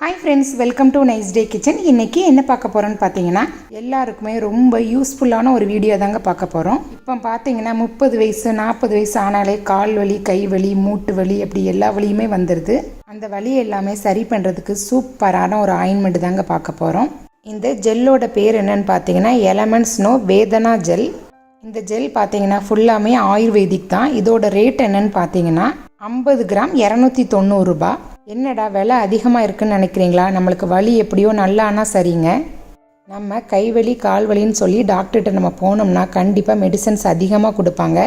Hi friends, welcome to nice day kitchen. இன்றைக்கி என்ன பார்க்க போகிறோன்னு பார்த்தீங்கன்னா எல்லாருக்குமே ரொம்ப யூஸ்ஃபுல்லான ஒரு வீடியோ தாங்க பார்க்க போகிறோம். இப்போ பார்த்தீங்கன்னா 30 வயசு 40 வயசு ஆனாலே கால் வலி, கை வலி, மூட்டு வலி அப்படி எல்லா வலியுமே வந்துடுது. அந்த வலி எல்லாமே சரி பண்ணுறதுக்கு சூப்பரான ஒரு ஆயின்மெண்ட் தாங்க பார்க்க போகிறோம். இந்த ஜெல்லோட பேர் என்னன்னு பார்த்தீங்கன்னா எலமெண்ட்ஸ் நோ வேதனா ஜெல். இந்த ஜெல் பார்த்தீங்கன்னா ஃபுல்லாமே ஆயுர்வேதிக் தான். இதோட ரேட் என்னன்னு பார்த்தீங்கன்னா 50 கிராம் 290 ரூபா. என்னடா விலை அதிகமாக இருக்குன்னு நினைக்கிறீங்களா? நம்மளுக்கு வலி எப்படியோ நல்லானா சரிங்க. நம்ம கைவலி கால் வலின்னு சொல்லி டாக்டர்கிட்ட நம்ம போனோம்னா கண்டிப்பாக மெடிசன்ஸ் அதிகமாக கொடுப்பாங்க.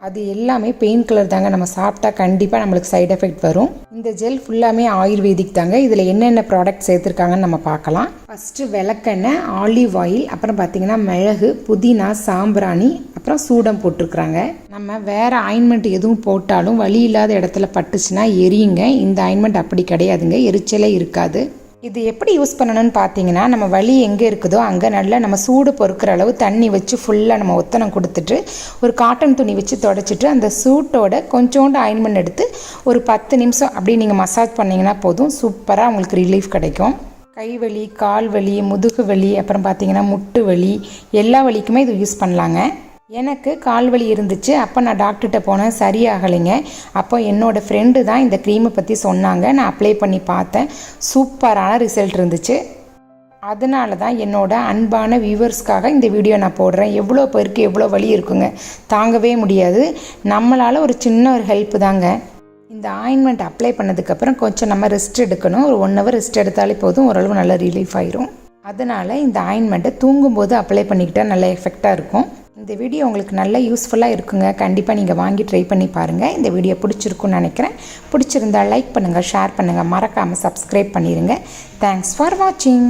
அது எல்லாமே பெயின் கில்லர் தாங்க. நம்ம சாப்பிட்டா கண்டிப்பாக நம்மளுக்கு சைடு எஃபெக்ட் வரும். இந்த ஜெல் ஃபுல்லாமே ஆயுர்வேதிக் தாங்க. இதில் என்னென்ன ப்ராடக்ட் சேர்த்துருக்காங்கன்னு நம்ம பார்க்கலாம். ஃபஸ்ட்டு விளக்கெண்ணெய், ஆலிவ் ஆயில், அப்புறம் பார்த்திங்கன்னா மிளகு, புதினா, சாம்பிராணி, அப்புறம் சூடம் போட்டிருக்குறாங்க. நம்ம வேறு ஆயின்மெண்ட் எதுவும் போட்டாலும் வலி இல்லாத இடத்துல பட்டுச்சுன்னா எரியுங்க. இந்த ஆயின்மெண்ட் அப்படி கிடையாதுங்க, எரிச்சலே இருக்காது. இது எப்படி யூஸ் பண்ணணும்னு பார்த்தீங்கன்னா, நம்ம வலி எங்கே இருக்குதோ அங்கே நல்லா நம்ம சூடு பொறுக்கிற அளவு தண்ணி வச்சு ஃபுல்லாக நம்ம ஒத்தனம் கொடுத்துட்டு ஒரு காட்டன் துணி வச்சு தொடச்சிட்டு அந்த சூட்டோட கொஞ்சோண்டு ஆயின்மெண்ட் எடுத்து ஒரு 10 நிமிஷம் அப்படி நீங்கள் மசாஜ் பண்ணிங்கன்னா போதும். சூப்பராக உங்களுக்கு ரிலீஃப் கிடைக்கும். கைவலி, கால் வலி, முதுகு வலி, அப்புறம் பார்த்தீங்கன்னா முட்டு வலி, எல்லா வலிக்குமே இது யூஸ் பண்ணலாங்க. எனக்கு கால் வலி இருந்துச்சு. அப்போ நான் டாக்டர்கிட்ட போனேன், சரியாகலைங்க. அப்போ என்னோடய ஃப்ரெண்டு தான் இந்த க்ரீமை பற்றி சொன்னாங்க. நான் அப்ளை பண்ணி பார்த்தேன், சூப்பரான ரிசல்ட் இருந்துச்சு. அதனால தான் என்னோடய அன்பான வியூவர்ஸ்க்காக இந்த வீடியோ நான் போடுறேன். எவ்வளோ பேருக்கு எவ்வளோ வலி இருக்குங்க, தாங்கவே முடியாது. நம்மளால் ஒரு சின்ன ஒரு ஹெல்ப் தாங்க. இந்த ஆயின்மெண்ட் அப்ளை பண்ணதுக்கப்புறம் கொஞ்சம் நம்ம ரெஸ்ட் எடுக்கணும். ஒரு 1 hour ரெஸ்ட் எடுத்தாலே போதும், ஓரளவு நல்லா ரிலீஃப் ஆயிரும். அதனால் இந்த ஆயின்மெண்ட்டை தூங்கும்போது அப்ளை பண்ணிக்கிட்டால் நல்ல எஃபெக்டாக இருக்கும். இந்த வீடியோ உங்களுக்கு நல்ல யூஸ்ஃபுல்லாக இருக்குங்க. கண்டிப்பாக நீங்கள் வாங்கி ட்ரை பண்ணி பாருங்கள். இந்த வீடியோ பிடிச்சிருக்குன்னு நினைக்கிறேன். பிடிச்சிருந்தால் லைக் பண்ணுங்கள், ஷேர் பண்ணுங்கள், மறக்காமல் சப்ஸ்கிரைப் பண்ணிடுங்க. தேங்க்ஸ் ஃபார் வாட்சிங்.